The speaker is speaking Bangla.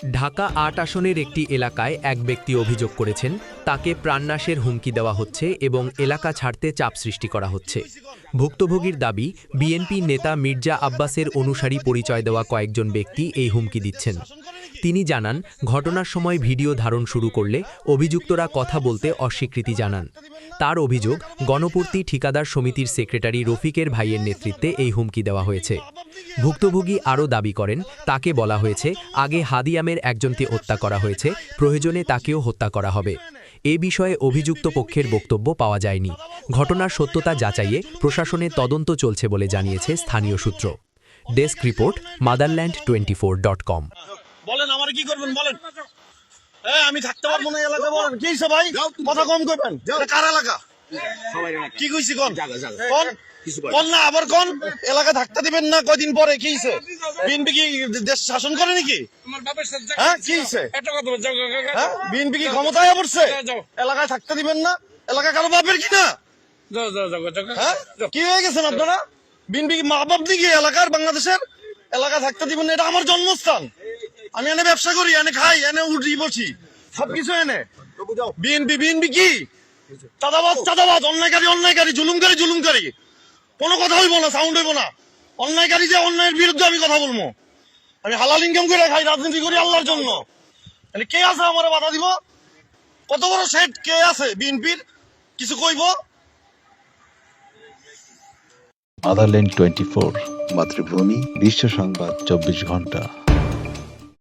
ঢাকা ৮ আসনের একটি এলাকায় এক ব্যক্তি অভিযোগ করেছেন তাকে প্রাণনাশের হুমকি দেওয়া হচ্ছে এবং এলাকা ছাড়তে চাপ সৃষ্টি করা হচ্ছে। ভুক্তভোগীর দাবি, বিএনপি নেতা মির্জা আব্বাসের অনুসারী পরিচয় দেওয়া কয়েকজন ব্যক্তি এই হুমকি দিচ্ছেন। তিনি জানান, ঘটনার সময় ভিডিও ধারণ শুরু করলে অভিযুক্তরা কথা বলতে অস্বীকৃতি জানান। তার অভিযোগ, গণপূর্তি ঠিকাদার সমিতির সেক্রেটারি রফিকের ভাইয়ের নেতৃত্বে এই হুমকি দেওয়া হয়েছে। ভুক্তভোগী আরও দাবি করেন, তাকে বলা হয়েছে আগে হাদিয়ামের একজনকে হত্যা করা হয়েছে, প্রয়োজনে তাকেও হত্যা করা হবে। এ বিষয়ে অভিযুক্ত পক্ষের বক্তব্য পাওয়া যায়নি। ঘটনার সত্যতা যাচাইয়ে প্রশাসনের তদন্ত চলছে বলে জানিয়েছে স্থানীয় সূত্র। Desk report, motherland24.com। বলেন আমার কি করবেন বলেন। আমি থাকতে পারবো না এলাকা, বলেন কি হইছে ভাই, কথা কম করবেন। এটা কার এলাকা? কি কইছি কোন কোন কোন না আবার কোন এলাকা থাকতে দিবেন না? কয়দিন পরে কি হইছে? বিএনপি কি দেশ শাসন করে নাকি? হ্যাঁ কি হইছে? বিএনপি কি ক্ষমতায় পড়ছে? এলাকায় থাকতে দিবেন না? এলাকা কারো বাপের কি না? কি হয়ে গেছেন আপনারা? বিএনপি কি মা বাপ দিকে এলাকার, বাংলাদেশের এলাকা থাকতে দিবেন না? এটা আমার জন্মস্থান, আমি এনে ব্যবসা করি, এনে খাই, এনে উঠি বসি, সবকিছু এনে। বিএনপি কি চাঁদাবাজ, অন্যায়কারী, জুলুমকারী। কোনো কথা হইব না, সাউন্ড হইব না। অন্যায়কারী যে, অন্যায়ের বিরুদ্ধে আমি কথা বলবো। আমি হালাল ইনকাম করে খাই, রাজনীতি করি আল্লাহর জন্য। কে আছে আমার বাধা দিব? কত বড় সেট কে আছে বিএনপির? কিছু কইব? মাদারল্যান্ড 24, মাতৃভূমি, বিশ্ব সংবাদ 24 ঘন্টা।